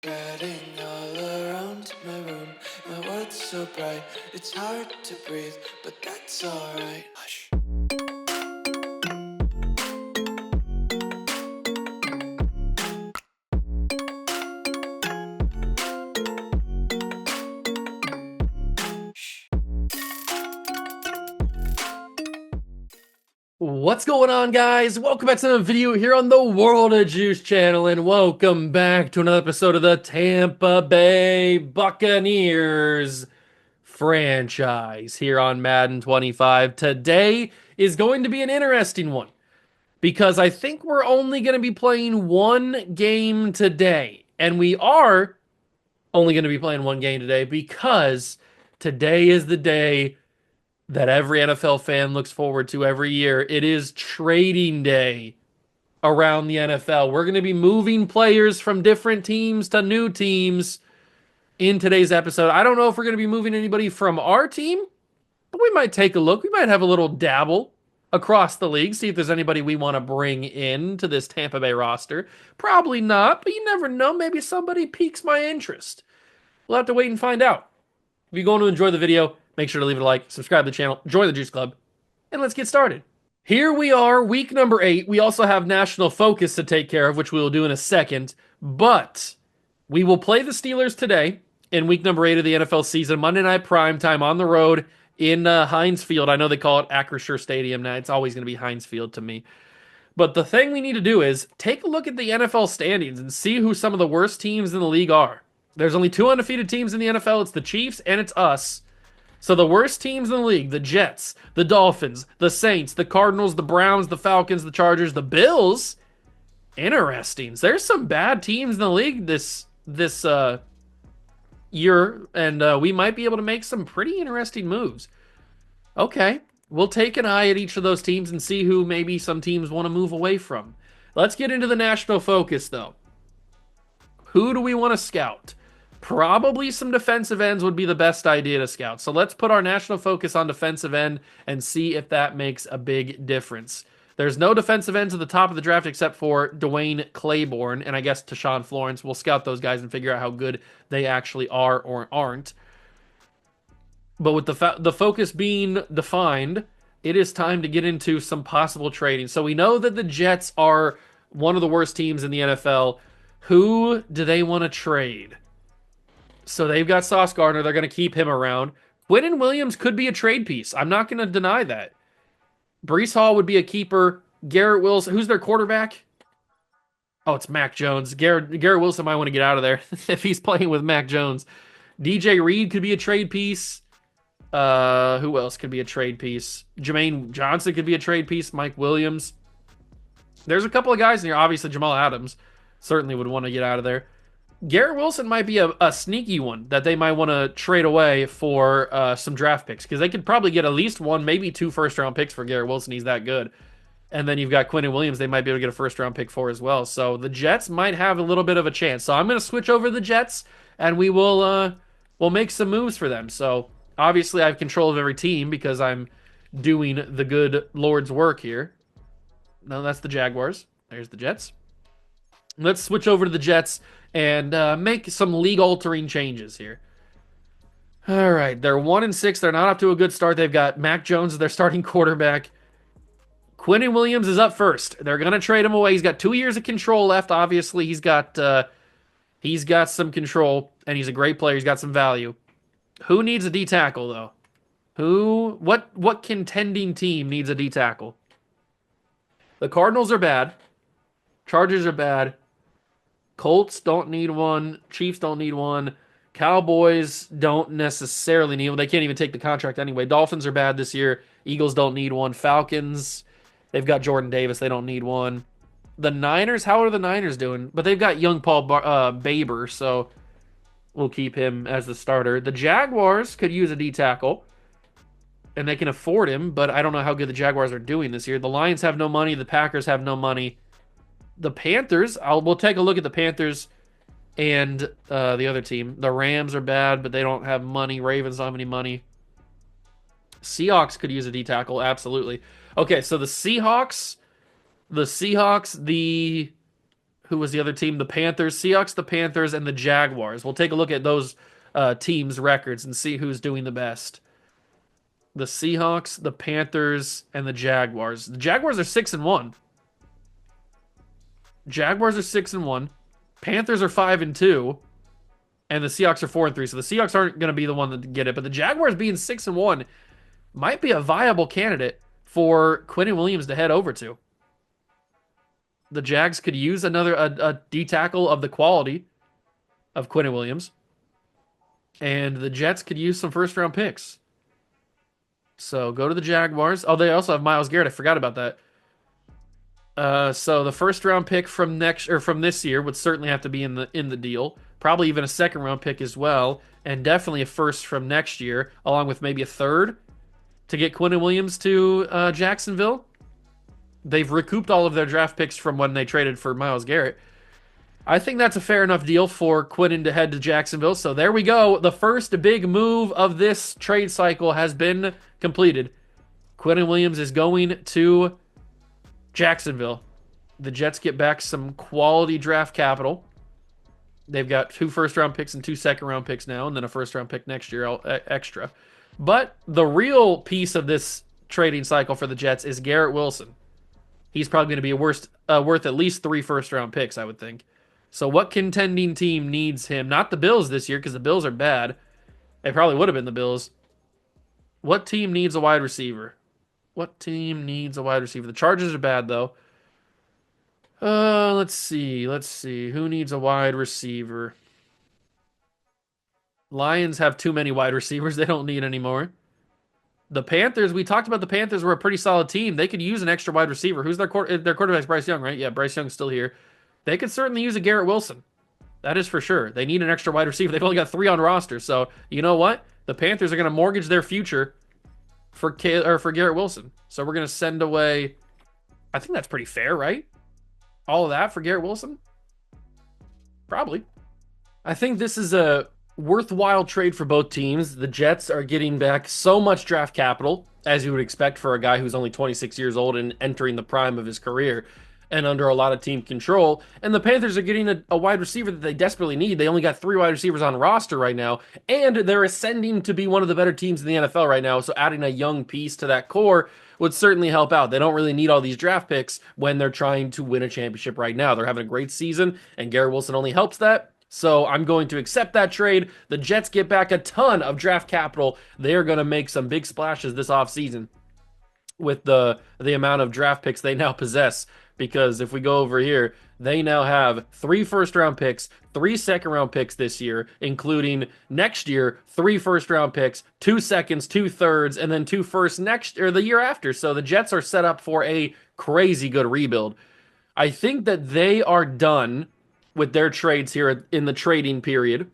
Spreading all around my room, my world's so bright, it's hard to breathe, but that's alright. Hush. What's going on, guys? Welcome back to another video here on the World of Juice channel, and welcome back to another episode of the Tampa Bay Buccaneers franchise here on Madden 25. Today is going to be an interesting one because I think we're only going to be playing one game today, and we are only going to be playing one game today because today is the day that every NFL fan looks forward to every year. It is trading day around the NFL. We're going to be moving players from different teams to new teams in today's episode. I don't know if we're going to be moving anybody from our team, but we might take a look. We might have a little dabble across the league, see if there's anybody we want to bring in to this Tampa Bay roster. Probably not, but you never know. Maybe somebody piques my interest. We'll have to wait and find out. If you're going to enjoy the video, make sure to leave it a like, subscribe to the channel, join the Juice Club, and let's get started. Here we are, week number 8. We also have national focus to take care of, which we will do in a second. But we will play the Steelers today in week number 8 of the NFL season, Monday Night Primetime on the road in Heinz Field. I know they call it Acrisure Stadium now. It's always going to be Heinz Field to me. But the thing we need to do is take a look at the NFL standings and see who some of the worst teams in the league are. There's only 2 undefeated teams in the NFL. It's the Chiefs and it's us. So the worst teams in the league, the Jets, the Dolphins, the Saints, the Cardinals, the Browns, the Falcons, the Chargers, the Bills. Interesting. There's some bad teams in the league this year, and we might be able to make some pretty interesting moves. Okay, we'll take an eye at each of those teams and see who maybe some teams want to move away from. Let's get into the national focus, though. Who do we want to scout? Probably some defensive ends would be the best idea to scout. So let's put our national focus on defensive end and see if that makes a big difference. There's no defensive ends at the top of the draft except for Dwayne Claiborne and I guess Tashawn Florence. We'll scout those guys and figure out how good they actually are or aren't. But with the focus being defined, it is time to get into some possible trading. So we know that the Jets are one of the worst teams in the NFL. Who do they want to trade? So they've got Sauce Gardner. They're going to keep him around. Quinnen Williams could be a trade piece. I'm not going to deny that. Breece Hall would be a keeper. Garrett Wilson. Who's their quarterback? Oh, it's Mac Jones. Garrett Wilson might want to get out of there if he's playing with Mac Jones. DJ Reed could be a trade piece. Who else could be a trade piece? Jermaine Johnson could be a trade piece. Mike Williams. There's a couple of guys in here. Obviously, Jamal Adams certainly would want to get out of there. Garrett Wilson might be a sneaky one that they might want to trade away for some draft picks because they could probably get at least 1, maybe 2 first-round picks for Garrett Wilson. He's that good. And then you've got Quinnen Williams they might be able to get a first-round pick for as well. So the Jets might have a little bit of a chance. So I'm going to switch over the Jets, and we'll make some moves for them. So obviously I have control of every team because I'm doing the good Lord's work here. No, that's the Jaguars. There's the Jets. Let's switch over to the Jets and make some league-altering changes here. All right, they're 1-6. They're not up to a good start. They've got Mac Jones as their starting quarterback. Quinnen Williams is up first. They're going to trade him away. He's got 2 years of control left. Obviously, he's got some control, and he's a great player. He's got some value. Who needs a D tackle though? What contending team needs a D tackle? The Cardinals are bad. Chargers are bad. Colts don't need one. Chiefs don't need one. Cowboys don't necessarily need one. They can't even take the contract anyway. Dolphins are bad this year. Eagles don't need one. Falcons, they've got Jordan Davis. They don't need one. The Niners, how are the Niners doing? But they've got young Paul Baber, so we'll keep him as the starter. The Jaguars could use a D tackle, and they can afford him, but I don't know how good the Jaguars are doing this year. The Lions have no money. The Packers have no money. The Panthers, we'll take a look at the Panthers and the other team. The Rams are bad, but they don't have money. Ravens don't have any money. Seahawks could use a D tackle, absolutely. Okay, so the Seahawks, Who was the other team? The Panthers, Seahawks, the Panthers, and the Jaguars. We'll take a look at those teams' records and see who's doing the best. The Seahawks, the Panthers, and the Jaguars. The Jaguars are 6-1. Jaguars are 6-1. Panthers are 5-2, and the Seahawks are 4-3. So the Seahawks aren't going to be the one to get it, but the Jaguars being 6-1 might be a viable candidate for Quinnen Williams to head over to. The Jags could use another a D tackle of the quality of Quinnen Williams, and the Jets could use some first round picks. So go to the Jaguars. Oh, they also have Myles Garrett. I forgot about that. So the first round pick from this year would certainly have to be in the deal. Probably even a second round pick as well, and definitely a first from next year, along with maybe a third to get Quinnen Williams to Jacksonville. They've recouped all of their draft picks from when they traded for Myles Garrett. I think that's a fair enough deal for Quinnen to head to Jacksonville. So there we go. The first big move of this trade cycle has been completed. Quinnen Williams is going to Jacksonville. The Jets get back some quality draft capital. They've got 2 first round picks and 2 second round picks now, and then a first round pick next year extra. But the real piece of this trading cycle for the Jets is Garrett Wilson. He's probably going to be worth at least 3 first round picks, I would think. So what contending team needs him? Not the Bills this year, because the Bills are bad. They probably would have been the Bills. What team needs a wide receiver? What team needs a wide receiver? The Chargers are bad, though. Let's see. Who needs a wide receiver? Lions have too many wide receivers. They don't need any more. The Panthers, we talked about the Panthers were a pretty solid team. They could use an extra wide receiver. Who's their quarterback's Bryce Young, right? Yeah, Bryce Young's still here. They could certainly use a Garrett Wilson. That is for sure. They need an extra wide receiver. They've only got 3 on roster. So, you know what? The Panthers are going to mortgage their future for Garrett Wilson. So we're going to send away, I think that's pretty fair, right? All of that for Garrett Wilson? Probably. I think this is a worthwhile trade for both teams. The Jets are getting back so much draft capital, as you would expect for a guy who's only 26 years old and entering the prime of his career and under a lot of team control. And the Panthers are getting a wide receiver that they desperately need. They only got 3 wide receivers on roster right now, and they're ascending to be one of the better teams in the NFL right now. So adding a young piece to that core would certainly help out. They don't really need all these draft picks when they're trying to win a championship right now. They're having a great season, and Garrett Wilson only helps that. So I'm going to accept that trade. The Jets get back a ton of draft capital. They're going to make some big splashes this offseason with the amount of draft picks they now possess. Because if we go over here, they now have 3 first round picks, 3 second round picks this year, including next year, 3 first round picks, 2 seconds, 2 thirds, and then 2 firsts the year after. So the Jets are set up for a crazy good rebuild. I think that they are done with their trades here in the trading period.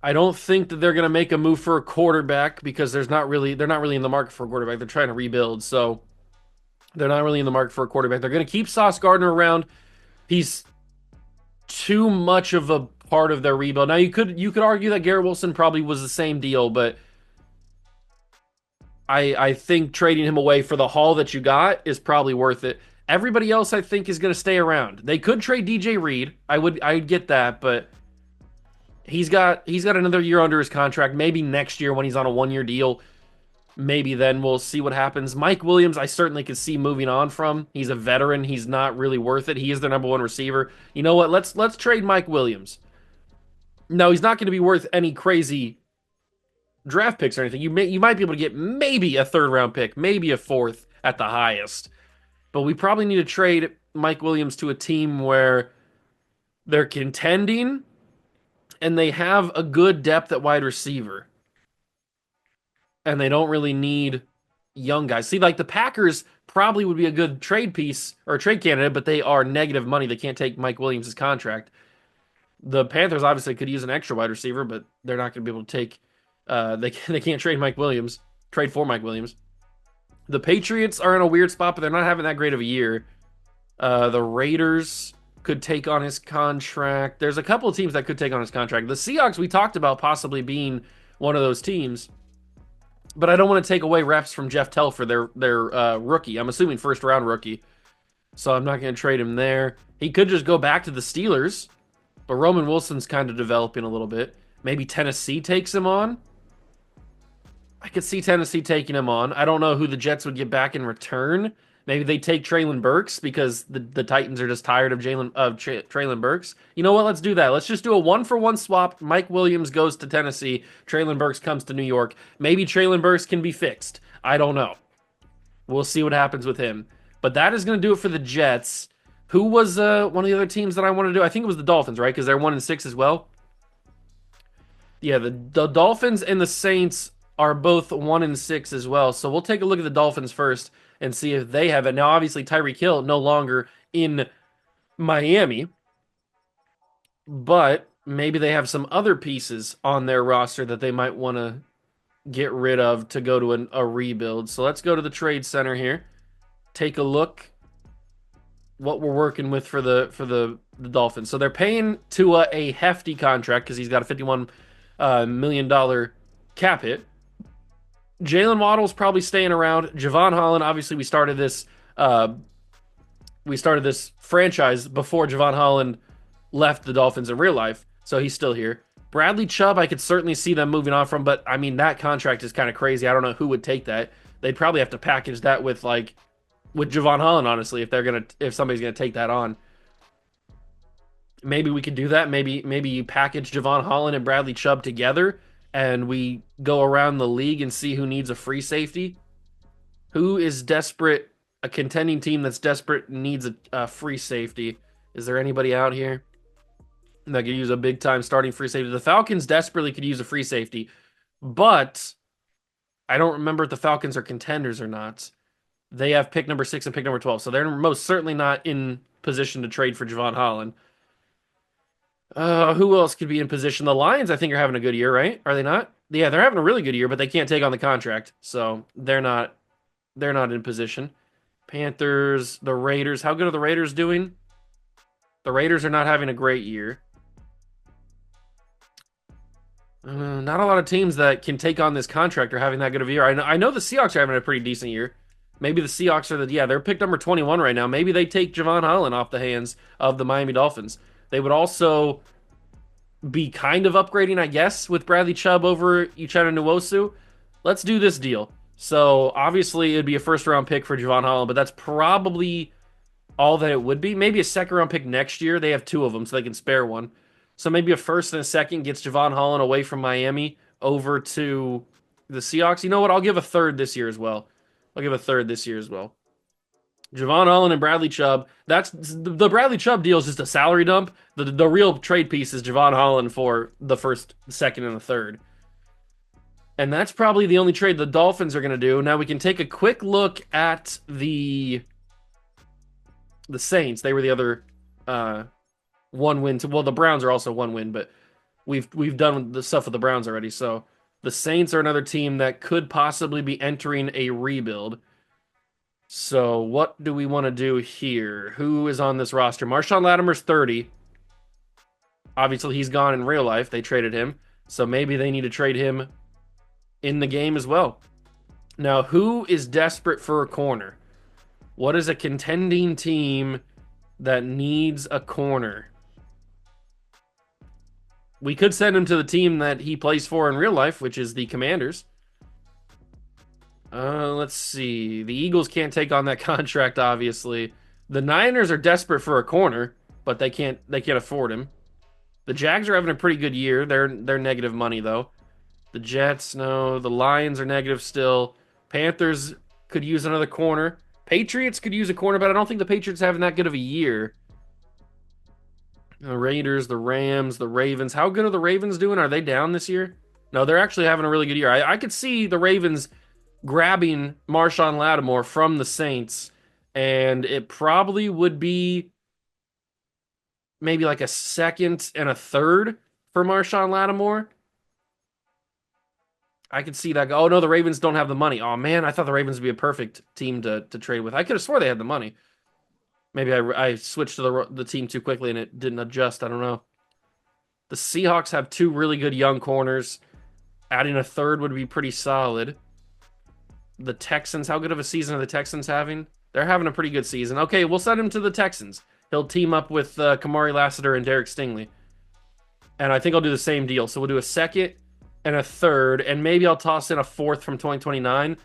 I don't think that they're going to make a move for a quarterback because they're not really in the market for a quarterback. They're trying to rebuild, so they're not really in the market for a quarterback. They're going to keep Sauce Gardner around. He's too much of a part of their rebuild. Now you could argue that Garrett Wilson probably was the same deal, but I think trading him away for the haul that you got is probably worth it. Everybody else, I think, is going to stay around. They could trade DJ Reed. I'd get that, but he's got another year under his contract. Maybe next year when he's on a 1-year deal, maybe then we'll see what happens. Mike Williams, I certainly could see moving on from. He's a veteran. He's not really worth it. He is their number 1 receiver. You know what? Let's trade Mike Williams. No, he's not going to be worth any crazy draft picks or anything. You might be able to get maybe a 3rd round pick, maybe a 4th at the highest. But we probably need to trade Mike Williams to a team where they're contending and they have a good depth at wide receiver. And they don't really need young guys. See, like the Packers probably would be a good trade piece or a trade candidate, but they are negative money. They can't take Mike Williams' contract. The Panthers obviously could use an extra wide receiver, but they're not going to be able to take they can't trade for Mike Williams. The Patriots are in a weird spot, but they're not having that great of a year. The Raiders could take on his contract. There's a couple of teams that could take on his contract. The Seahawks, we talked about possibly being one of those teams, but I don't want to take away reps from Jeff Telfer, their rookie. I'm assuming 1st round rookie. so I'm not going to trade him there. He could just go back to the Steelers, but Roman Wilson's kind of developing a little bit. Maybe Tennessee takes him on. I could see Tennessee taking him on. I don't know who the Jets would get back in return. Maybe they take Traylon Burks because the Titans are just tired of Traylon Burks. You know what? Let's do that. Let's just do a 1-for-1 swap. Mike Williams goes to Tennessee. Traylon Burks comes to New York. Maybe Traylon Burks can be fixed. I don't know. We'll see what happens with him. But that is going to do it for the Jets. Who was one of the other teams that I wanted to do? I think it was the Dolphins, right? Because they're 1-6 as well. Yeah, the Dolphins and the Saints are both 1-6 as well. So we'll take a look at the Dolphins first and see if they have it. Now, obviously, Tyreek Hill no longer in Miami, but maybe they have some other pieces on their roster that they might want to get rid of to go to a rebuild. So let's go to the trade center here. Take a look what we're working with for the Dolphins. So they're paying Tua a hefty contract because he's got a $51 million cap hit. Jalen Waddle's probably staying around. Javon Holland, obviously, we started this franchise before Javon Holland left the Dolphins in real life, so he's still here. Bradley Chubb, I could certainly see them moving on from, but I mean that contract is kind of crazy. I don't know who would take that. They'd probably have to package that with Javon Holland, honestly, if somebody's gonna take that on. Maybe we could do that. Maybe you package Javon Holland and Bradley Chubb together, and we go around the league and see who needs a free safety. Who is desperate? A contending team that's desperate needs a free safety. Is there anybody out here that could use a big time starting free safety? The Falcons desperately could use a free safety, but I don't remember if the Falcons are contenders or not. They have pick number 6 and pick number 12, so they're most certainly not in position to trade for Javon Holland. Who else could be in position? The Lions, I think, are having a good year, right? Are they not? Yeah, they're having a really good year, but they can't take on the contract, so they're not in position. Panthers, the Raiders. How good are the Raiders doing? The Raiders are not having a great year. Not a lot of teams that can take on this contract are having that good of a year. I know the Seahawks are having a pretty decent year. Maybe the Seahawks are they're picked number 21 right now. Maybe they take Javon Holland off the hands of the Miami Dolphins. They would also be kind of upgrading, I guess, with Bradley Chubb over Uchenna Nwosu. Let's do this deal. So obviously it'd be a first round pick for Javon Holland, but that's probably all that it would be. Maybe a second round pick next year. They have 2 of them, so they can spare one. So maybe a first and a second gets Javon Holland away from Miami over to the Seahawks. You know what? I'll give a third this year as well. Javon Holland and Bradley Chubb. That's the Bradley Chubb deal is just a salary dump. The real trade piece is Javon Holland for the first, second, and the third. And that's probably the only trade the Dolphins are going to do. Now we can take a quick look at the Saints. They were the other one win. Well, the Browns are also 1 win, but we've done the stuff with the Browns already. So the Saints are another team that could possibly be entering a rebuild. So what do we want to do here? Who is on this roster? Marshawn Lattimore's 30. Obviously, he's gone in real life. They traded him. So maybe they need to trade him in the game as well. Now, who is desperate for a corner? What is a contending team that needs a corner? We could send him to the team that he plays for in real life, which is the Commanders. Let's see. The Eagles can't take on that contract, obviously. The Niners are desperate for a corner, but they can't afford him. The Jags are having a pretty good year. They're negative money though. The Jets, no. The Lions are negative still. Panthers could use another corner. Patriots could use a corner, but I don't think the Patriots are having that good of a year. The Raiders, the Rams, the Ravens. How good are the Ravens doing? Are they down this year? No, they're actually having a really good year. I could see the Ravens grabbing Marshawn Lattimore from the Saints, and it probably would be maybe like a second and a third for Marshawn Lattimore. I could see that. Oh, no, the Ravens don't have the money. Oh, man, I thought the Ravens would be a perfect team to trade with. I could have swore they had the money. Maybe I switched to the team too quickly and it didn't adjust. I don't know. The Seahawks have 2 really good young corners. Adding a third would be pretty solid. The Texans, how good of a season are the Texans having? They're having a pretty good season. Okay, we'll send him to the Texans. He'll team up with Kamari Lassiter and Derek Stingley. And I think I'll do the same deal. So we'll do a second and a third, and maybe I'll toss in a fourth from 2029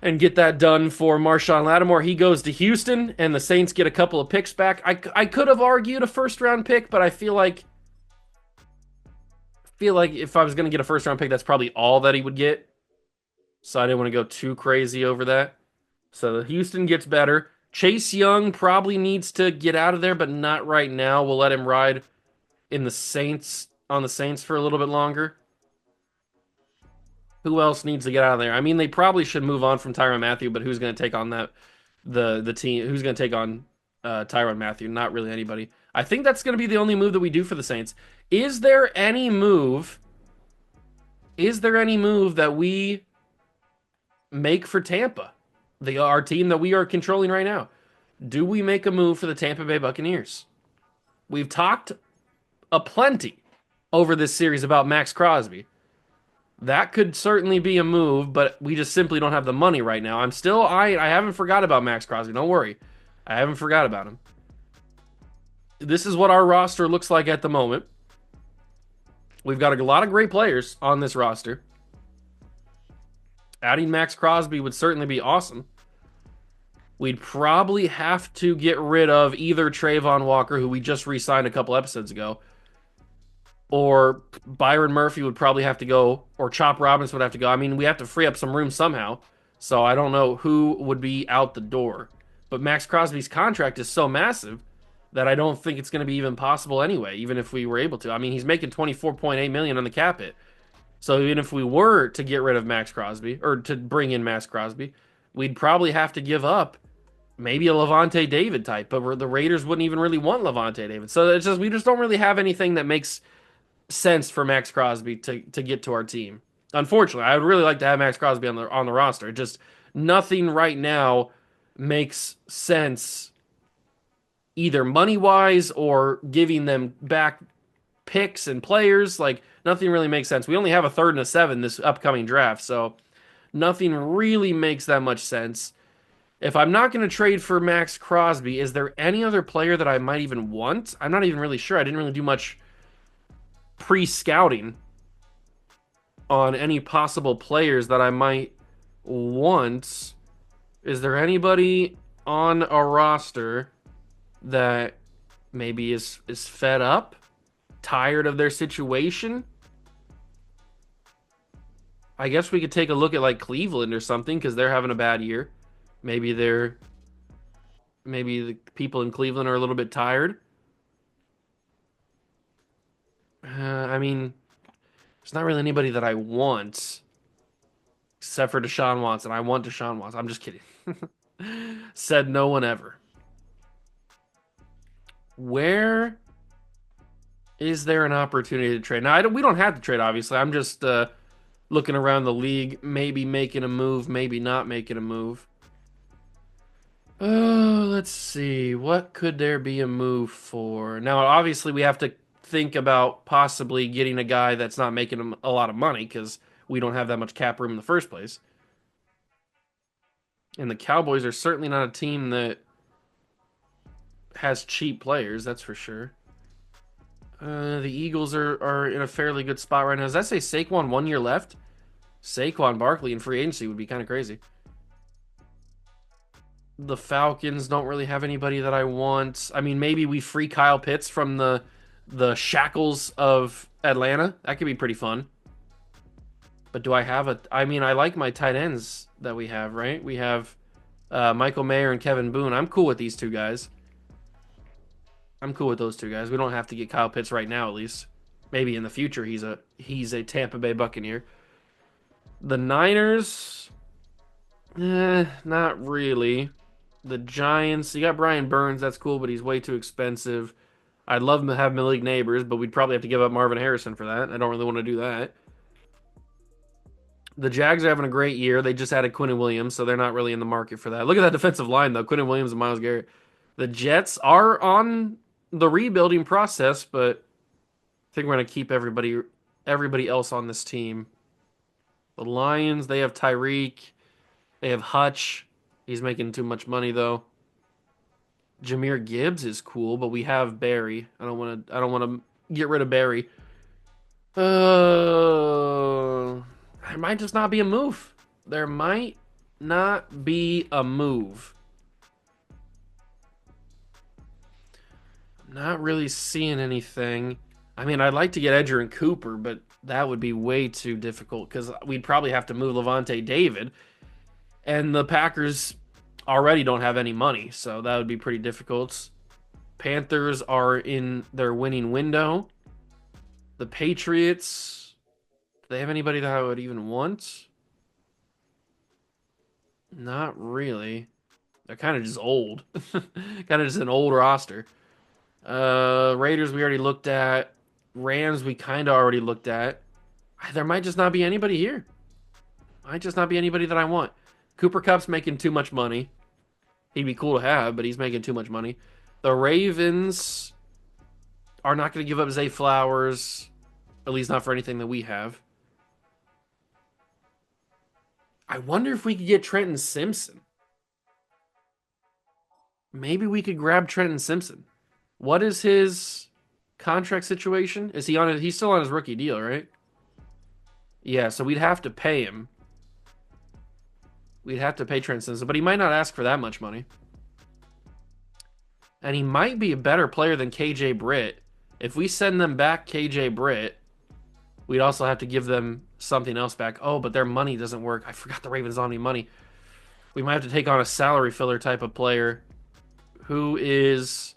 and get that done for Marshawn Lattimore. He goes to Houston, and the Saints get a couple of picks back. I could have argued a first round pick, but I feel like if I was going to get a first round pick, that's probably all that he would get. So I didn't want to go too crazy over that. So Houston gets better. Chase Young probably needs to get out of there, but not right now. We'll let him ride in the Saints on the Saints for a little bit longer. Who else needs to get out of there? I mean, they probably should move on from Tyrann Mathieu, but who's going to take on that the team? Who's going to take on Tyrann Mathieu? Not really anybody. I think that's going to be the only move that we do for the Saints. Is there any move? Is there any move that we make for Tampa, our team that we are controlling right now? Do we make a move for the Tampa Bay Buccaneers? We've talked a plenty over this series about Max Crosby. That could certainly be a move, but we just simply don't have the money right now. I haven't forgot about Max Crosby. Don't worry. I haven't forgot about him. This is what our roster looks like at the moment. We've got a lot of great players on this roster. Adding Max Crosby would certainly be awesome. We'd probably have to get rid of either Trayvon Walker, who we just re-signed a couple episodes ago, or Byron Murphy would probably have to go, or Chop Robinson would have to go. I mean, we have to free up some room somehow. So I don't know who would be out the door. But Max Crosby's contract is so massive that I don't think it's going to be even possible anyway, even if we were able to. I mean, he's making 24.8 million on the cap hit. So even if we were to get rid of Max Crosby or to bring in Max Crosby, we'd probably have to give up maybe a Levante David type, but the Raiders wouldn't even really want Levante David. So it's just we just don't really have anything that makes sense for Max Crosby to get to our team. Unfortunately, I would really like to have Max Crosby on the roster. Just nothing right now makes sense either money wise or giving them back picks and players. Like nothing really makes sense. We only have a third and a seven this upcoming draft, so nothing really makes that much sense. If I'm not going to trade for Max Crosby, is there any other player that I might even want? I'm not even really sure. I didn't really do much pre-scouting on any possible players that I might want. Is there anybody on a roster that maybe is fed up, tired of their situation? I guess we could take a look at like Cleveland or something because they're having a bad year. Maybe maybe the people in Cleveland are a little bit tired. I mean, there's not really anybody that I want except for Deshaun Watson. I want Deshaun Watson. I'm just kidding. Said no one ever. Where is there an opportunity to trade? Now, we don't have to trade, obviously. I'm just looking around the league, maybe making a move, maybe not making a move. Let's see. What could there be a move for? Now, obviously, we have to think about possibly getting a guy that's not making a lot of money because we don't have that much cap room in the first place. And the Cowboys are certainly not a team that has cheap players, that's for sure. The Eagles are in a fairly good spot right now. Does that say Saquon 1 year left? Saquon Barkley in free agency would be kind of crazy. The Falcons don't really have anybody that I want. I mean, maybe we free Kyle Pitts from the shackles of Atlanta. That could be pretty fun. But do I have a? I mean, I like my tight ends that we have. Right? We have Michael Mayer and Kevin Boone. I'm cool with these two guys. I'm cool with those two guys. We don't have to get Kyle Pitts right now, at least. Maybe in the future he's a Tampa Bay Buccaneer. The Niners, not really. The Giants, you got Brian Burns, that's cool, but he's way too expensive. I'd love to have Malik Neighbors, but we'd probably have to give up Marvin Harrison for that. I don't really want to do that. The Jags are having a great year. They just added Quinnen Williams, so they're not really in the market for that. Look at that defensive line, though. Quinnen Williams and Myles Garrett. The Jets are on the rebuilding process, but I think we're going to keep everybody else on this team. The Lions, they have Tyreek. They have Hutch. He's making too much money though. Jameer Gibbs is cool, but we have Barry. I don't want to get rid of Barry. There might just not be a move. There might not be a move. I'm not really seeing anything. I mean, I'd like to get Edger and Cooper, but that would be way too difficult because we'd probably have to move Levante David, and the Packers already don't have any money, so that would be pretty difficult. Panthers are in their winning window. The Patriots, do they have anybody that I would even want? Not really. They're kind of just old. Kind of just an old roster. Raiders we already looked at. Rams we kind of already looked at. There might just not be anybody here. Might just not be anybody that I want. Cooper Kupp's making too much money. He'd be cool to have, but he's making too much money. The Ravens are not going to give up Zay Flowers, at least not for anything that we have. I wonder if we could get Trenton Simpson. Maybe we could grab Trenton Simpson. What is his contract situation? Is he on it? He's still on his rookie deal, right? Yeah, so we'd have to pay him. We'd have to pay Trenton Simpson, but he might not ask for that much money. And he might be a better player than KJ Britt. If we send them back KJ Britt, we'd also have to give them something else back. Oh, but their money doesn't work. I forgot the Ravens don't have any money. We might have to take on a salary filler type of player who is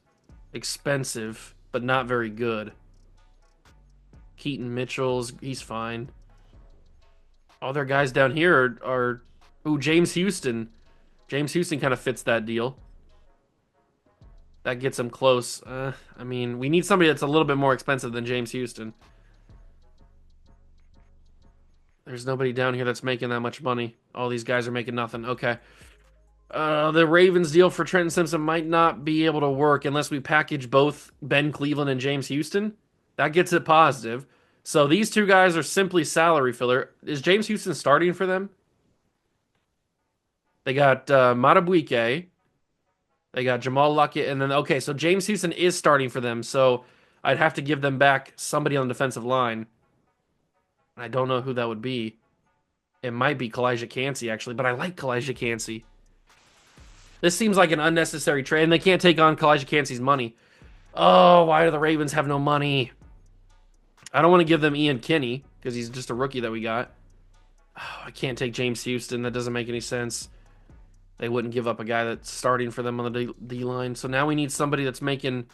expensive but not very good. Keaton Mitchell's, he's fine. All their guys down here are ooh, James Houston. James Houston kind of fits that deal. That gets him close. I mean, we need somebody that's a little bit more expensive than James Houston. There's nobody down here that's making that much money. All these guys are making nothing. Okay. The Ravens deal for Trenton Simpson might not be able to work unless we package both Ben Cleveland and James Houston. That gets it positive. So these two guys are simply salary filler. Is James Houston starting for them? They got Matabuike. They got Jamal Luckett. And then, okay, so James Houston is starting for them. So I'd have to give them back somebody on the defensive line. I don't know who that would be. It might be Kalijah Cansey, actually, but I like Kalijah Cansey. This seems like an unnecessary trade, and they can't take on Kalijah Cansey's money. Oh, why do the Ravens have no money? I don't want to give them Ian Kinney, because he's just a rookie that we got. Oh, I can't take James Houston. That doesn't make any sense. They wouldn't give up a guy that's starting for them on the D-line. So now we need somebody that's making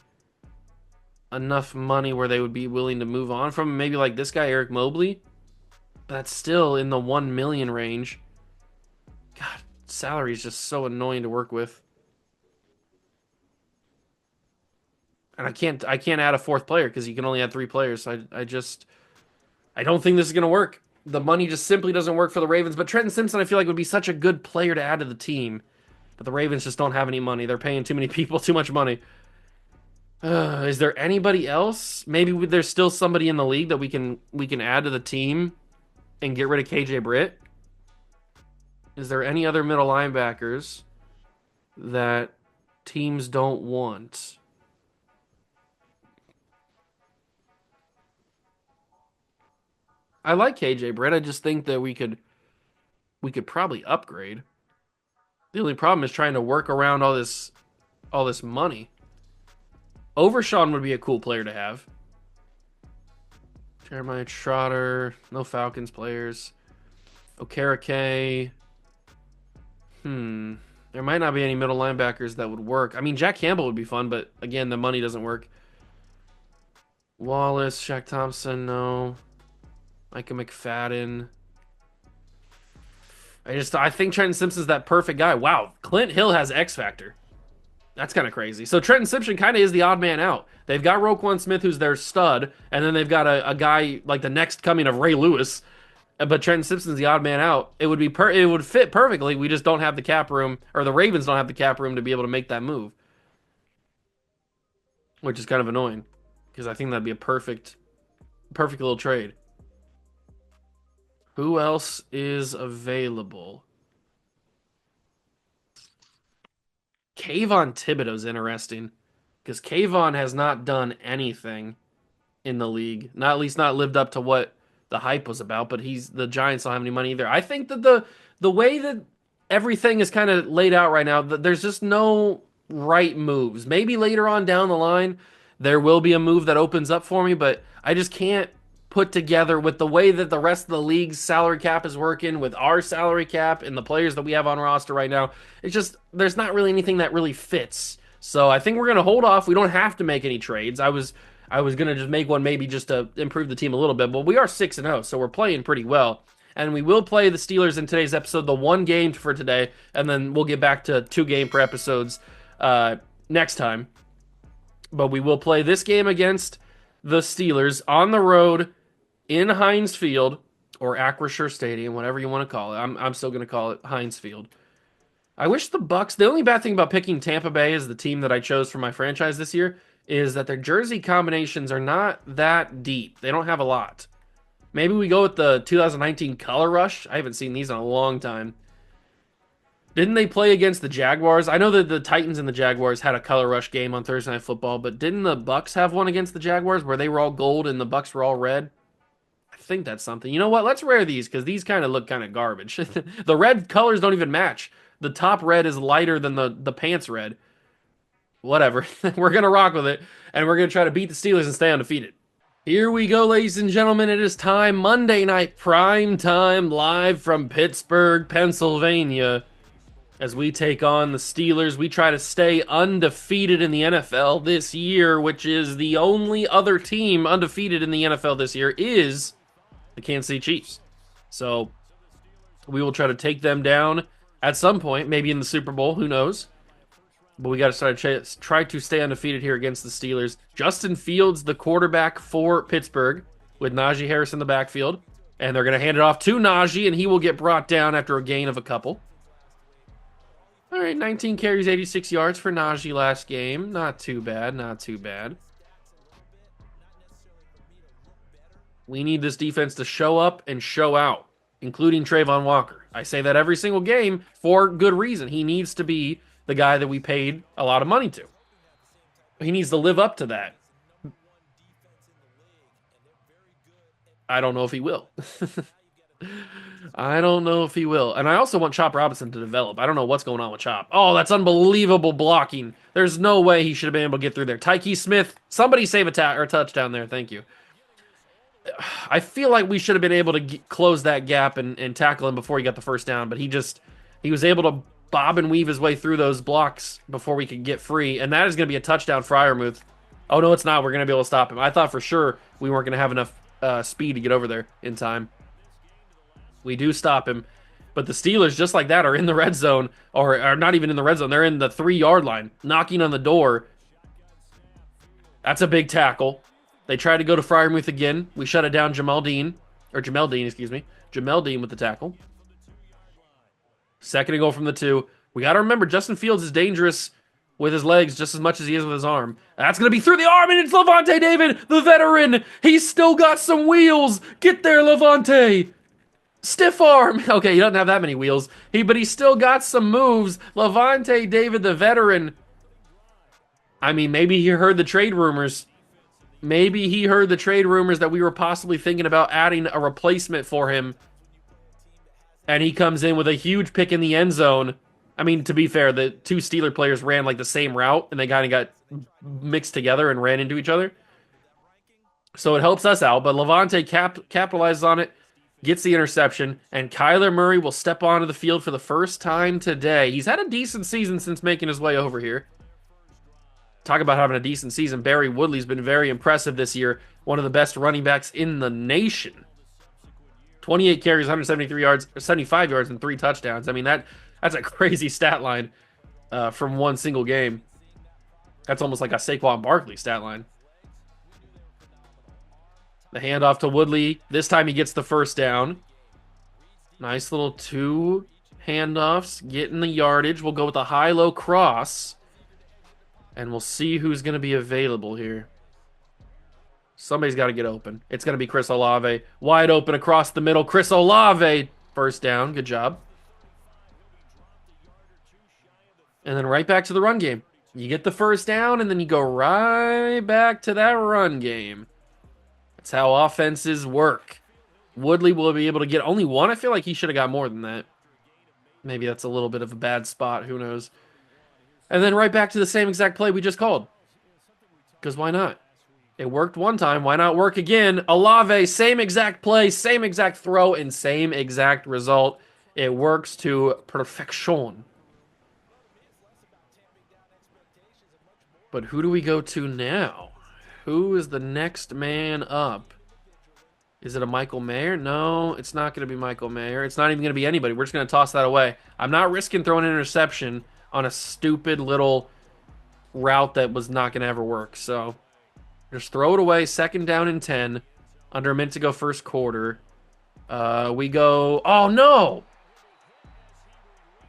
enough money where they would be willing to move on from. Maybe like this guy, Eric Mobley. That's still in the 1 million range. God, salary is just so annoying to work with. And I can't add a fourth player because you can only add 3 players. So I don't think this is gonna work. The money just simply doesn't work for the Ravens. But Trenton Simpson, I feel like would be such a good player to add to the team. But the Ravens just don't have any money. They're paying too many people too much money. Is there anybody else? Maybe there's still somebody in the league that we can add to the team and get rid of KJ Britt. Is there any other middle linebackers that teams don't want? I like KJ Britt. I just think that we could probably upgrade. The only problem is trying to work around all this money. Overshawn would be a cool player to have. Jeremiah Trotter, no Falcons players. Okereke. There might not be any middle linebackers that would work. I mean, Jack Campbell would be fun, but again, the money doesn't work. Wallace, Shaq Thompson, no. Micah McFadden. I think Trenton Simpson's that perfect guy. Wow, Clint Hill has X Factor. That's kind of crazy. So Trenton Simpson kind of is the odd man out. They've got Roquan Smith, who's their stud, and then they've got a guy like the next coming of Ray Lewis. But Trenton Simpson's the odd man out. It would fit perfectly. We just don't have the cap room, or the Ravens don't have the cap room to be able to make that move, which is kind of annoying because I think that'd be a perfect little trade. Who else is available? Kayvon Thibodeau's interesting because Kayvon has not done anything in the league. Not at least not lived up to what the hype was about, but the Giants don't have any money either. I think that the way that everything is kind of laid out right now, there's just no right moves. Maybe later on down the line there will be a move that opens up for me, but I just can't put together with the way that the rest of the league's salary cap is working with our salary cap and the players that we have on roster right now. It's just there's not really anything that really fits. So I think we're gonna hold off. We don't have to make any trades. I was gonna just make one maybe just to improve the team a little bit, but we are 6-0, so we're playing pretty well. And we will play the Steelers in today's episode, the one game for today, and then we'll get back to 2 game per episodes next time. But we will play this game against the Steelers on the road in Heinz Field or Acrisure Stadium, whatever you want to call it. I'm still going to call it Heinz Field. I wish the Bucks. The only bad thing about picking Tampa Bay as the team that I chose for my franchise this year is that their jersey combinations are not that deep. They don't have a lot. Maybe we go with the 2019 Color Rush. I haven't seen these in a long time. Didn't they play against the Jaguars? I know that the Titans and the Jaguars had a Color Rush game on Thursday Night Football, but didn't the Bucks have one against the Jaguars where they were all gold and the Bucks were all red? I think that's something. You know what? Let's wear these because these kind of look kind of garbage. The red colors don't even match. The top red is lighter than the pants red. Whatever. We're going to rock with it, and we're going to try to beat the Steelers and stay undefeated. Here we go, ladies and gentlemen. It is time. Monday night prime time live from Pittsburgh, Pennsylvania. As we take on the Steelers, we try to stay undefeated in the NFL this year, which is the only other team undefeated in the NFL this year is the Kansas City Chiefs. So we will try to take them down at some point, maybe in the Super Bowl, who knows? But we got to try to stay undefeated here against the Steelers. Justin Fields, the quarterback for Pittsburgh, with Najee Harris in the backfield. And they're going to hand it off to Najee, and he will get brought down after a gain of a couple. All right, 19 carries, 86 yards for Najee last game. Not too bad, not too bad. We need this defense to show up and show out, including Trayvon Walker. I say that every single game for good reason. He needs to be the guy that we paid a lot of money to. He needs to live up to that. I don't know if he will. I don't know if he will. And I also want Chop Robinson to develop. I don't know what's going on with Chop. Oh, that's unbelievable blocking. There's no way he should have been able to get through there. Tyke Smith, somebody save a touchdown there. Thank you. I feel like we should have been able to close that gap and tackle him before he got the first down, but he was able to bob and weave his way through those blocks before we could get free, and that is going to be a touchdown for Freiermuth. Oh, no, it's not. We're going to be able to stop him. I thought for sure we weren't going to have enough speed to get over there in time. We do stop him, but the Steelers, just like that, are in the red zone, or are not even in the red zone. They're in the 3-yard line, knocking on the door. That's a big tackle. They try to go to Freiermuth again. We shut it down. Jamel Dean with the tackle. Second and goal from the 2. We got to remember, Justin Fields is dangerous with his legs just as much as he is with his arm. That's going to be through the arm, and it's Levante David, the veteran. He's still got some wheels. Get there, Levante. Stiff arm. Okay, he doesn't have that many wheels. But he's still got some moves. Levante David, the veteran. I mean, maybe he heard the trade rumors. Maybe he heard the trade rumors that we were possibly thinking about adding a replacement for him. And he comes in with a huge pick in the end zone. I mean, to be fair, the 2 Steeler players ran like the same route, and they kind of got mixed together and ran into each other. So it helps us out, but Levante capitalizes on it, gets the interception, and Kyler Murray will step onto the field for the first time today. He's had a decent season since making his way over here. Talk about having a decent season. Barry Woodley's been very impressive this year. One of the best running backs in the nation. 28 carries, 173 yards, 75 yards, and 3 touchdowns. I mean, that's a crazy stat line from one single game. That's almost like a Saquon Barkley stat line. The handoff to Woodley. This time he gets the first down. Nice little 2 handoffs. Getting the yardage. We'll go with a high-low cross. And we'll see who's going to be available here. Somebody's got to get open. It's going to be Chris Olave. Wide open across the middle. Chris Olave. First down. Good job. And then right back to the run game. You get the first down, and then you go right back to that run game. That's how offenses work. Woodley will be able to get only one. I feel like he should have got more than that. Maybe that's a little bit of a bad spot. Who knows? And then right back to the same exact play we just called. Because why not? It worked one time. Why not work again? Olave, same exact play, same exact throw, and same exact result. It works to perfection. But who do we go to now? Who is the next man up? Is it a Michael Mayer? No, it's not going to be Michael Mayer. It's not even going to be anybody. We're just going to toss that away. I'm not risking throwing an interception on a stupid little route that was not going to ever work. So just throw it away. Second down and 10. Under a minute to go first quarter. We go... Oh, no!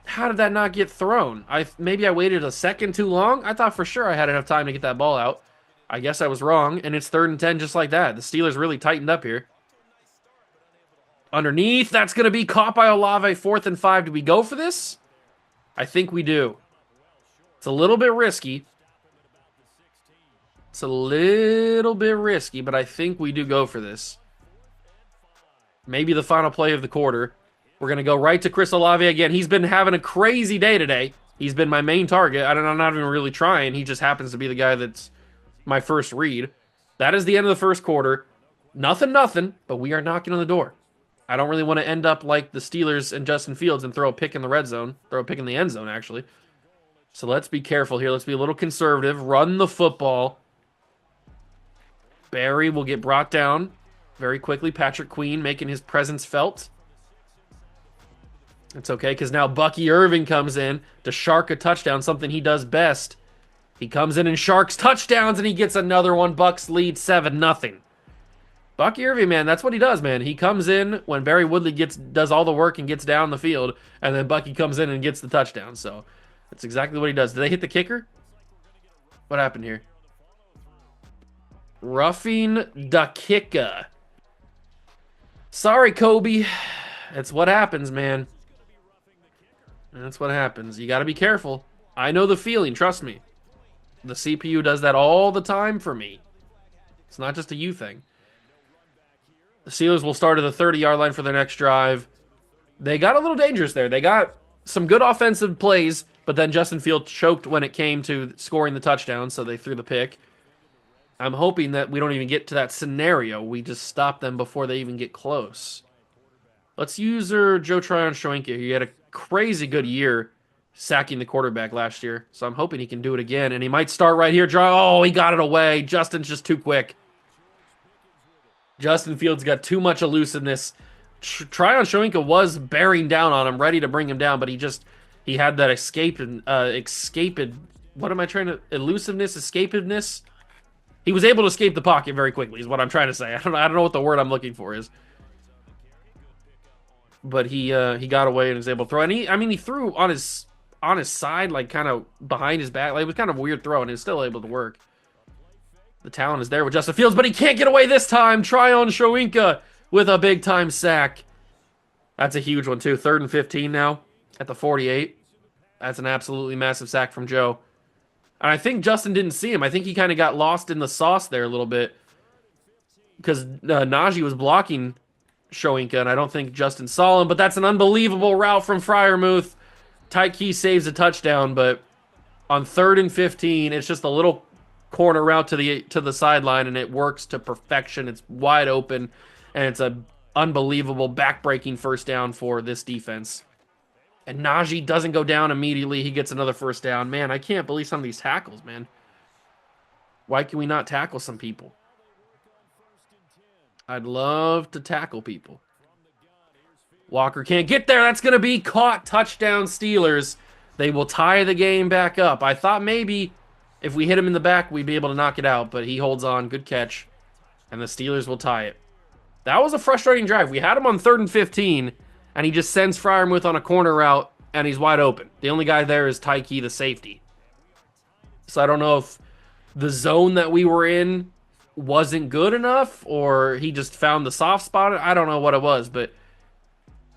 How did that not get thrown? Maybe I waited a second too long? I thought for sure I had enough time to get that ball out. I guess I was wrong, and it's 3rd and 10 just like that. The Steelers really tightened up here. Underneath, that's going to be caught by Olave, 4th and 5. Do we go for this? I think we do. It's a little bit risky. It's a little bit risky, but I think we do go for this. Maybe the final play of the quarter. We're going to go right to Chris Olave again. He's been having a crazy day today. He's been my main target. I'm not even really trying. He just happens to be the guy that's my first read. That is the end of the first quarter. Nothing, but we are knocking on the door. I don't really want to end up like the Steelers and Justin Fields and throw a pick in the red zone. Throw a pick in the end zone, actually. So let's be careful here. Let's be a little conservative. Run the football. Barry will get brought down very quickly. Patrick Queen making his presence felt. It's okay, because now Bucky Irving comes in to shark a touchdown, something he does best. He comes in and sharks touchdowns, and he gets another one. Bucks lead 7-0. Bucky Irving, man, that's what he does, man. He comes in when Barry Woodley does all the work and gets down the field, and then Bucky comes in and gets the touchdown. So that's exactly what he does. Did they hit the kicker? What happened here? Roughing the kicker. Sorry, Kobe. That's what happens, man. That's what happens. You got to be careful. I know the feeling, trust me. The CPU does that all the time for me. It's not just a you thing. The Steelers will start at the 30-yard line for their next drive. They got a little dangerous there. They got some good offensive plays, but then Justin Fields choked when it came to scoring the touchdown, so they threw the pick. I'm hoping that we don't even get to that scenario. We just stop them before they even get close. Let's use Joe Tryon-Shoyinka. He had a crazy good year sacking the quarterback last year, so I'm hoping he can do it again, and he might start right here. Oh, he got it away. Justin's just too quick. Justin Fields got too much elusiveness. Tryon-Shoyinka was bearing down on him, ready to bring him down, but he had that escapedness. He was able to escape the pocket very quickly, is what I'm trying to say. I don't know what the word I'm looking for is. But he got away and was able to throw. And he threw on his side, like kind of behind his back. Like, it was kind of a weird throw, and he was still able to work. The talent is there with Justin Fields, but he can't get away this time. Tryon-Shoyinka with a big-time sack. That's a huge one, too. 3rd and 15 now at the 48. That's an absolutely massive sack from Joe. And I think Justin didn't see him. I think he kind of got lost in the sauce there a little bit because Najee was blocking Shoyinka, and I don't think Justin saw him, but that's an unbelievable route from Freiermuth. Tyke saves a touchdown, but on 3rd and 15, it's just a little corner route to the sideline, and it works to perfection. It's wide open, and it's an unbelievable back-breaking first down for this defense. And Najee doesn't go down immediately. He gets another first down. Man, I can't believe some of these tackles, man. Why can we not tackle some people? I'd love to tackle people. Walker can't get there. That's going to be caught. Touchdown Steelers. They will tie the game back up. I thought maybe if we hit him in the back, we'd be able to knock it out, but he holds on. Good catch. And the Steelers will tie it. That was a frustrating drive. We had him on 3rd and 15, and he just sends Freiermuth on a corner route, and he's wide open. The only guy there is Tyke, the safety. So I don't know if the zone that we were in wasn't good enough, or he just found the soft spot. I don't know what it was, but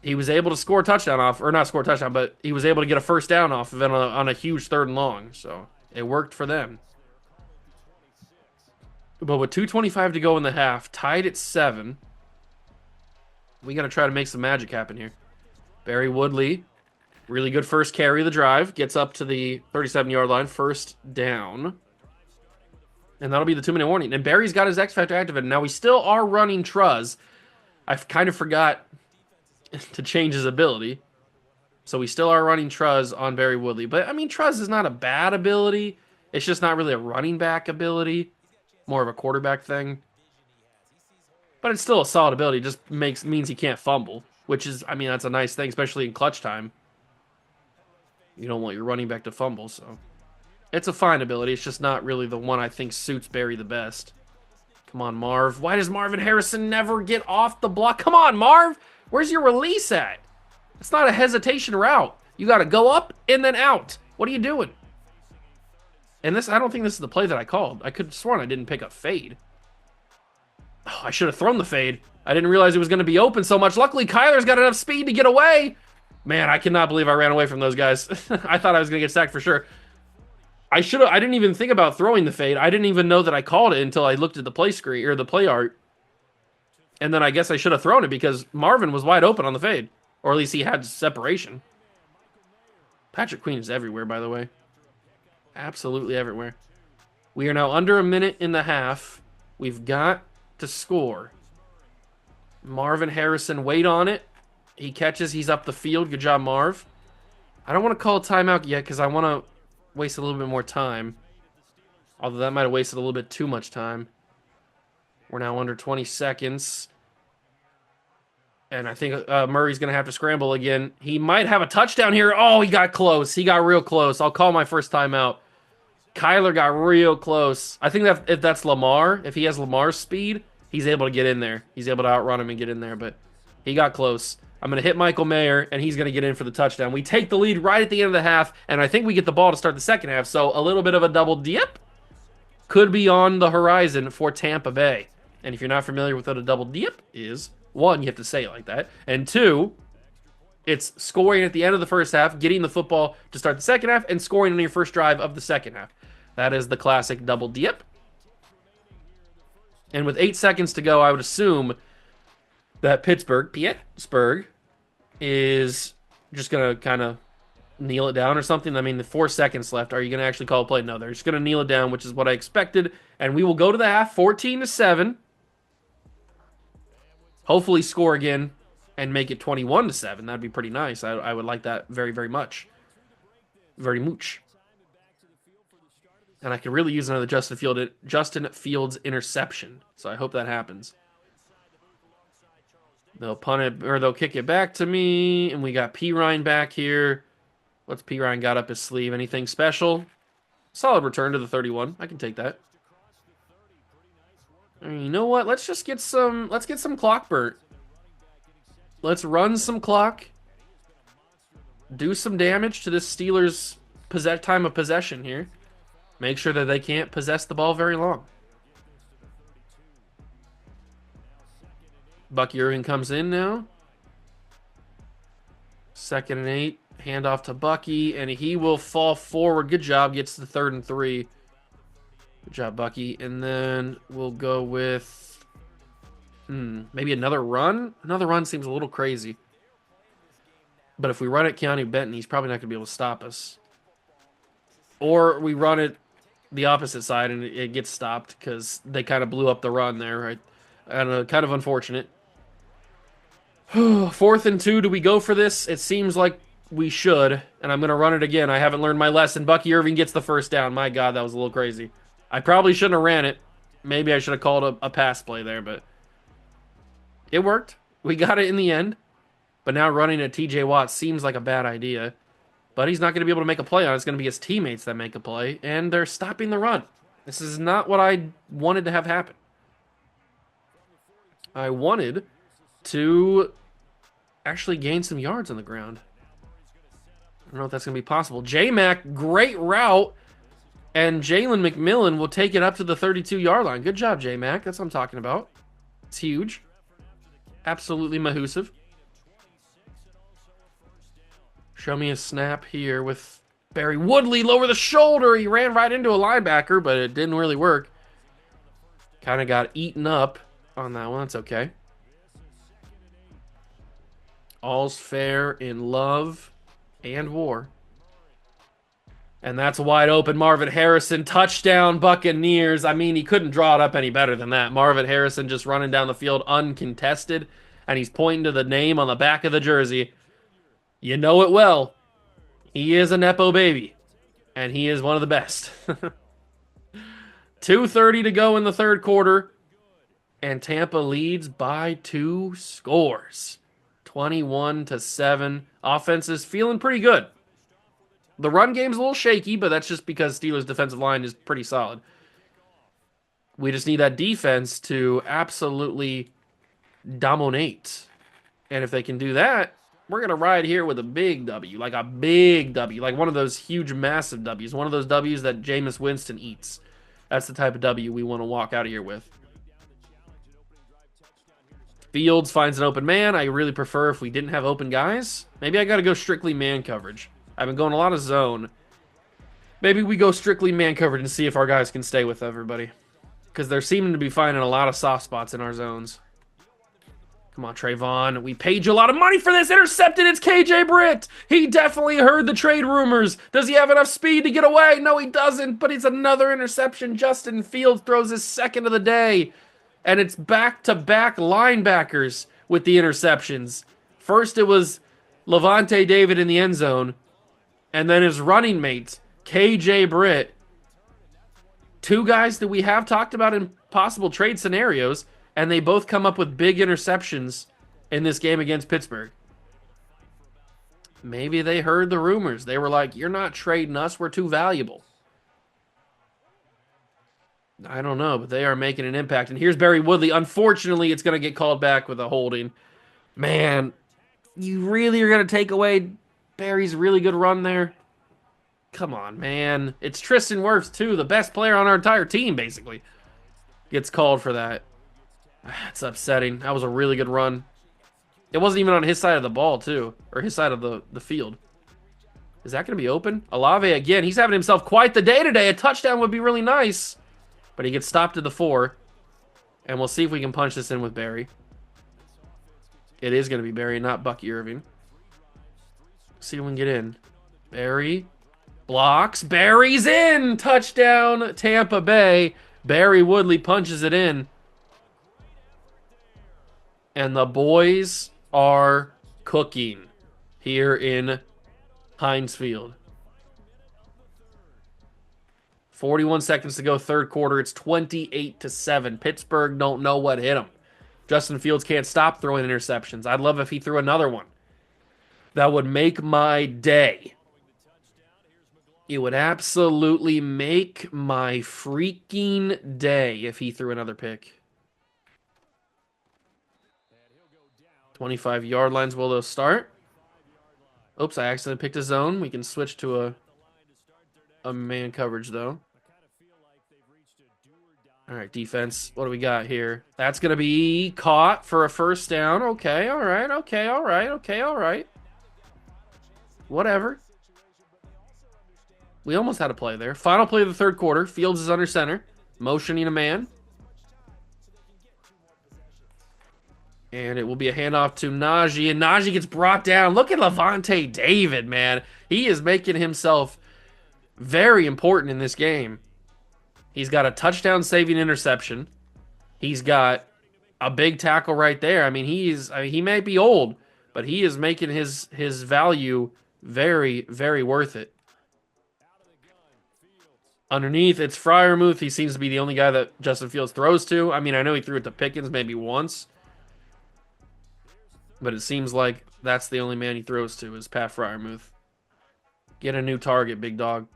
he was able to score a touchdown off, or not score a touchdown, but he was able to get a first down off of it on a huge 3rd and long. So it worked for them. But with 2:25 to go in the half, tied at 7, we got to try to make some magic happen here. Barry Woodley, really good first carry of the drive, gets up to the 37-yard line, first down. And that'll be the 2-minute warning. And Barry's got his X Factor activated. Now we still are running Truz. I kind of forgot to change his ability. So we still are running Truz on Barry Woodley. But, I mean, Truz is not a bad ability. It's just not really a running back ability. More of a quarterback thing. But it's still a solid ability. It just means he can't fumble. Which is, I mean, that's a nice thing, especially in clutch time. You don't want your running back to fumble, so... It's a fine ability. It's just not really the one I think suits Barry the best. Come on, Marv. Why does Marvin Harrison never get off the block? Come on, Marv. Where's your release at? It's not a hesitation route. You got to go up and then out. What are you doing? And this, I don't think this is the play that I called. I could have sworn I didn't pick up fade. Oh, I should have thrown the fade. I didn't realize it was going to be open so much. Luckily, Kyler's got enough speed to get away. Man, I cannot believe I ran away from those guys. I thought I was going to get sacked for sure. I didn't even think about throwing the fade. I didn't even know that I called it until I looked at the play screen or the play art. And then I guess I should have thrown it because Marvin was wide open on the fade. Or at least he had separation. Patrick Queen is everywhere, by the way. Absolutely everywhere. We are now under a minute in the half. We've got to score. Marvin Harrison, wait on it. He catches, he's up the field. Good job, Marv. I don't want to call a timeout yet because I want to waste a little bit more time. Although that might have wasted a little bit too much time. We're now under 20 seconds. And I think Murray's going to have to scramble again. He might have a touchdown here. Oh, he got close. He got real close. I'll call my first timeout. Kyler got real close. I think that if that's Lamar, if he has Lamar's speed, he's able to get in there. He's able to outrun him and get in there. But he got close. I'm going to hit Michael Mayer, and he's going to get in for the touchdown. We take the lead right at the end of the half, and I think we get the ball to start the second half. So a little bit of a double dip could be on the horizon for Tampa Bay. And if you're not familiar with what a double dip is, 1, you have to say it like that. And 2, it's scoring at the end of the first half, getting the football to start the second half, and scoring on your first drive of the second half. That is the classic double dip. And with 8 seconds to go, I would assume that Pittsburgh is just going to kind of kneel it down or something. I mean, the 4 seconds left. Are you going to actually call a play? No, they're just going to kneel it down, which is what I expected. And we will go to the half 14-7. Hopefully score again and make it 21-7. That'd be pretty nice. I would like that very, very much. Very much. And I could really use another Justin Fields interception. So I hope that happens. They'll punt it, or they'll kick it back to me. And we got P. Ryan back here. What's P. Ryan got up his sleeve? Anything special? Solid return to the 31. I can take that. You know what? Let's get some clock burnt. Let's run some clock. Do some damage to this Steelers time of possession here. Make sure that they can't possess the ball very long. Bucky Irving comes in now. 2nd and 8. Handoff to Bucky, and he will fall forward. Good job. Gets the 3rd and 3. Good job, Bucky. And then we'll go with maybe another run. Another run seems a little crazy. But if we run it Keanu Benton, he's probably not going to be able to stop us. Or we run it the opposite side and it gets stopped because they kind of blew up the run there, right? And kind of unfortunate. 4th and 2. Do we go for this? It seems like we should. And I'm going to run it again. I haven't learned my lesson. Bucky Irving gets the first down. My God, that was a little crazy. I probably shouldn't have ran it. Maybe I should have called a pass play there, but it worked. We got it in the end. But now running at TJ Watt seems like a bad idea. But he's not going to be able to make a play on it. It's going to be his teammates that make a play, and they're stopping the run. This is not what I wanted to have happen. I wanted to actually gain some yards on the ground. I don't know if that's going to be possible. J-Mac, great route. And Jalen McMillan will take it up to the 32-yard line. Good job, J-Mac. That's what I'm talking about. It's huge. Absolutely mahusive. Show me a snap here with Barry Woodley lower the shoulder. He ran right into a linebacker, but it didn't really work. Kind of got eaten up on that one. That's okay. All's fair in love and war. And that's a wide open Marvin Harrison. Touchdown, Buccaneers. I mean, he couldn't draw it up any better than that. Marvin Harrison just running down the field uncontested, and he's pointing to the name on the back of the jersey. You know it well. He is a Nepo baby, and he is one of the best. 2:30 to go in the third quarter, and Tampa leads by 2 scores. 21-7. Offense is feeling pretty good. The run game's a little shaky, but that's just because Steelers' defensive line is pretty solid. We just need that defense to absolutely dominate. And if they can do that, we're going to ride here with a big W, like a big W, like one of those huge, massive Ws, one of those Ws that Jameis Winston eats. That's the type of W we want to walk out of here with. Fields finds an open man. I really prefer if we didn't have open guys. Maybe I got to go strictly man coverage. I've been going a lot of zone. Maybe we go strictly man coverage and see if our guys can stay with everybody. Because they're seeming to be finding a lot of soft spots in our zones. Come on, Trayvon. We paid you a lot of money for this. Intercepted. It's KJ Britt. He definitely heard the trade rumors. Does he have enough speed to get away? No, he doesn't. But it's another interception. Justin Fields throws his second of the day. And it's back-to-back linebackers with the interceptions. First, it was Levante David in the end zone. And then his running mate, KJ Britt. Two guys that we have talked about in possible trade scenarios, and they both come up with big interceptions in this game against Pittsburgh. Maybe they heard the rumors. They were like, you're not trading us, we're too valuable. I don't know, but they are making an impact. And here's Barry Woodley. Unfortunately, it's going to get called back with a holding. Man, you really are going to take away Barry's really good run there? Come on, man. It's Tristan Wirfs, too, the best player on our entire team, basically. Gets called for that. It's upsetting. That was a really good run. It wasn't even on his side of the ball, too. Or his side of the field. Is that going to be open? Olave again. He's having himself quite the day today. A touchdown would be really nice. But he gets stopped at the 4. And we'll see if we can punch this in with Barry. It is going to be Barry, not Bucky Irving. See if we can get in. Barry blocks. Barry's in! Touchdown, Tampa Bay. Barry Woodley punches it in. And the boys are cooking here in Heinz Field. 41 seconds to go, third quarter. It's 28-7. Pittsburgh don't know what hit them. Justin Fields can't stop throwing interceptions. I'd love if he threw another one. That would make my day. It would absolutely make my freaking day if he threw another pick. 25-yard lines will those start. Oops, I accidentally picked a zone. We can switch to a man coverage, though. All right, defense. What do we got here? That's going to be caught for a first down. Okay, all right, okay, all right, okay, all right. Whatever. We almost had a play there. Final play of the third quarter. Fields is under center. Motioning a man. And it will be a handoff to Najee. And Najee gets brought down. Look at Levante David, man. He is making himself very important in this game. He's got a touchdown-saving interception. He's got a big tackle right there. I mean, he may be old, but he is making his value very, very worth it. Underneath, it's Freiermuth. He seems to be the only guy that Justin Fields throws to. I mean, I know he threw it to Pickens maybe once, but it seems like that's the only man he throws to is Pat Freiermuth. Get a new target, big dog.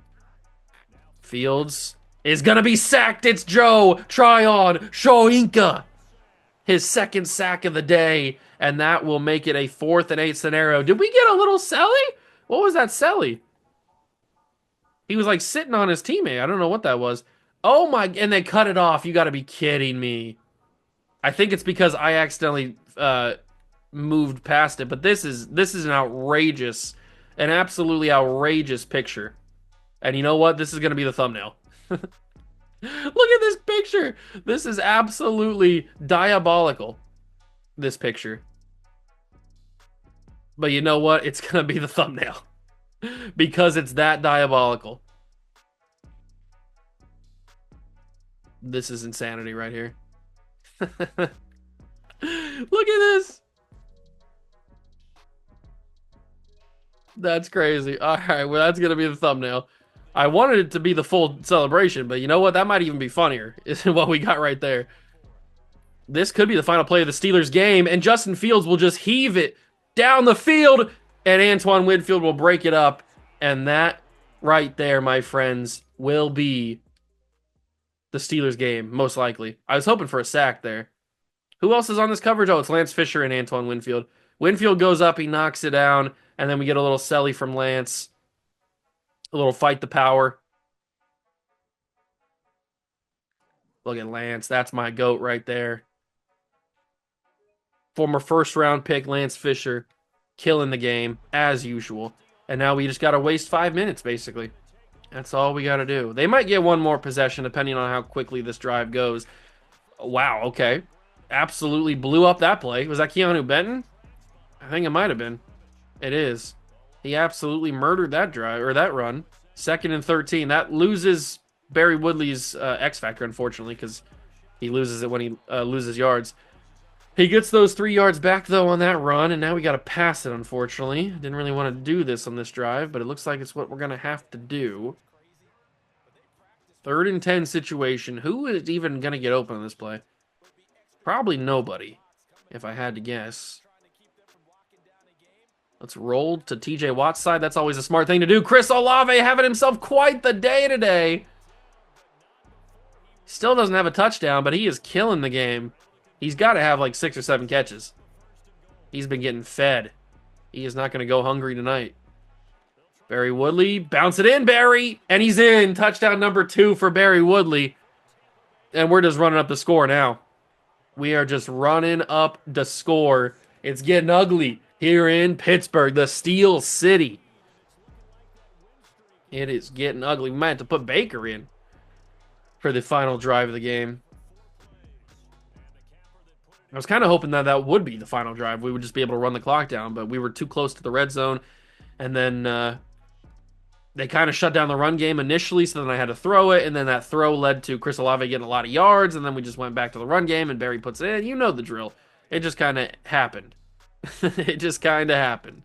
Fields is going to be sacked. It's Joe Tryon Shoyinka. His second sack of the day, and that will make it a 4th and 8 scenario. Did we get a little Selly? What was that Selly? He was like sitting on his teammate. I don't know what that was. Oh my, and they cut it off. You got to be kidding me. I think it's because I accidentally moved past it, but this is an outrageous An absolutely outrageous picture. And you know what? This is going to be the thumbnail. Look at this picture. This is absolutely diabolical, this picture. But you know what? It's going to be the thumbnail because it's that diabolical. This is insanity right here. Look at this. That's crazy. All right, well, that's going to be the thumbnail. I wanted it to be the full celebration, but you know what? That might even be funnier, is what we got right there. This could be the final play of the Steelers game, and Justin Fields will just heave it down the field, and Antoine Winfield will break it up. And that right there, my friends, will be the Steelers game, most likely. I was hoping for a sack there. Who else is on this coverage? Oh, it's Lance Fisher and Antoine Winfield. Winfield goes up, he knocks it down, and then we get a little selly from Lance. A little fight the power. Look at Lance. That's my GOAT right there. Former first round pick Lance Fisher killing the game as usual. And now we just got to waste 5 minutes, basically. That's all we got to do. They might get one more possession depending on how quickly this drive goes. Wow, okay. Absolutely blew up that play. Was that Keanu Benton? I think it might have been. It is. He absolutely murdered that drive, or that run. 2nd and 13. That loses Barry Woodley's X factor, unfortunately, because he loses it when he loses yards. He gets those 3 yards back, though, on that run, and now we got to pass it, unfortunately. Didn't really want to do this on this drive, but it looks like it's what we're going to have to do. 3rd and 10 situation. Who is even going to get open on this play? Probably nobody, if I had to guess. Let's roll to TJ Watt's side. That's always a smart thing to do. Chris Olave having himself quite the day today. Still doesn't have a touchdown, but he is killing the game. He's got to have like 6 or 7 catches. He's been getting fed. He is not going to go hungry tonight. Barry Woodley, bounce it in, Barry, and he's in. Touchdown number 2 for Barry Woodley. And we're just running up the score now. We are just running up the score. It's getting ugly here in Pittsburgh, the Steel City. It is getting ugly. We might have to put Baker in for the final drive of the game. I was kind of hoping that that would be the final drive. We would just be able to run the clock down, but we were too close to the red zone. And then they kind of shut down the run game initially, so then I had to throw it, and then that throw led to Chris Olave getting a lot of yards, and then we just went back to the run game, and Barry puts it in. You know the drill. It just kind of happened. It just kind of happened.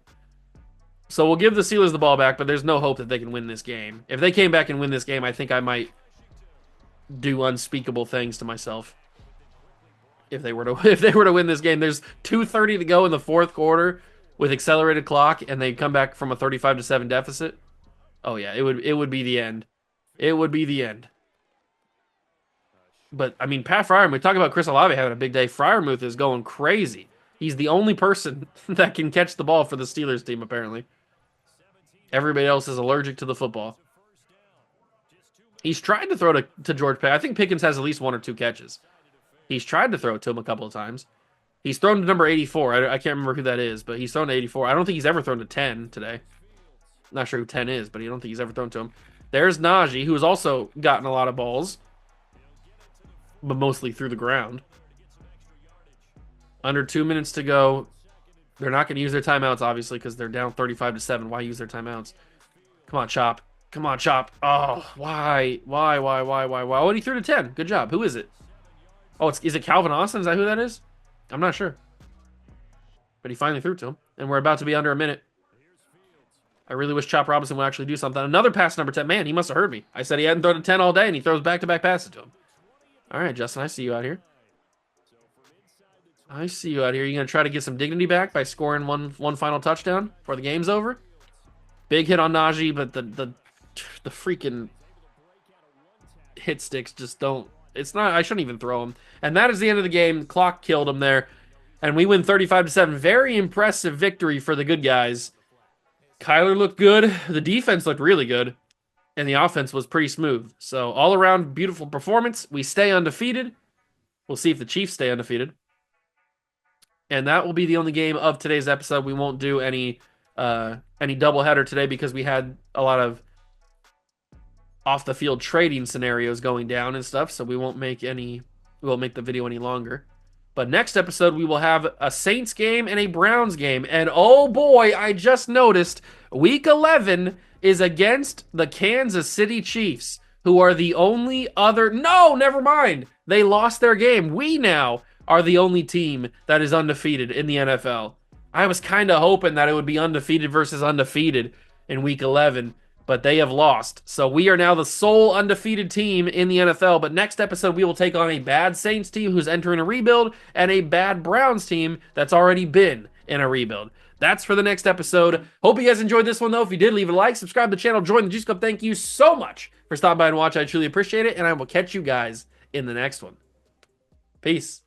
So we'll give the Steelers the ball back, but there's no hope that they can win this game. If they came back and win this game, I think I might do unspeakable things to myself. If they were to win this game, there's 2:30 to go in the 4th quarter with accelerated clock, and they come back from a 35-7 deficit. Oh yeah, it would be the end. It would be the end. But I mean, Pat Freiermuth, we talk about Chris Olave having a big day. Freiermuth is going crazy. He's the only person that can catch the ball for the Steelers team, apparently. Everybody else is allergic to the football. He's tried to throw to George Pickens. I think Pickens has at least 1 or 2 catches. He's tried to throw it to him a couple of times. He's thrown to number 84. I can't remember who that is, but he's thrown to 84. I don't think he's ever thrown to 10 today. Not sure who 10 is, but I don't think he's ever thrown to him. There's Najee, who has also gotten a lot of balls, but mostly through the ground. Under 2 minutes to go. They're not going to use their timeouts, obviously, because they're down 35-7. Why use their timeouts? Come on, Chop. Come on, Chop. Oh, why? Oh, and he threw to 10. Good job. Who is it? Oh, is it Calvin Austin? Is that who that is? I'm not sure. But he finally threw to him. And we're about to be under a minute. I really wish Chop Robinson would actually do something. Another pass, number 10. Man, he must have heard me. I said he hadn't thrown to 10 all day, and he throws back-to-back passes to him. All right, Justin, I see you out here. I see you out here. You going to try to get some dignity back by scoring one final touchdown before the game's over? Big hit on Najee, but the freaking hit sticks just don't. It's not. I shouldn't even throw him. And that is the end of the game. Clock killed him there. And we win 35-7. Very impressive victory for the good guys. Kyler looked good. The defense looked really good. And the offense was pretty smooth. So all around, beautiful performance. We stay undefeated. We'll see if the Chiefs stay undefeated. And that will be the only game of today's episode. We won't do any any doubleheader today because we had a lot of off the field trading scenarios going down and stuff. So we won't make the video any longer. But next episode, we will have a Saints game and a Browns game. And oh boy, I just noticed week 11 is against the Kansas City Chiefs, who are the only other. No, never mind. They lost their game. We now are the only team that is undefeated in the NFL. I was kind of hoping that it would be undefeated versus undefeated in week 11, but they have lost. So we are now the sole undefeated team in the NFL. But next episode, we will take on a bad Saints team who's entering a rebuild and a bad Browns team that's already been in a rebuild. That's for the next episode. Hope you guys enjoyed this one, though. If you did, leave a like, subscribe to the channel, join the Juice Club. Thank you so much for stopping by and watching. I truly appreciate it, and I will catch you guys in the next one. Peace.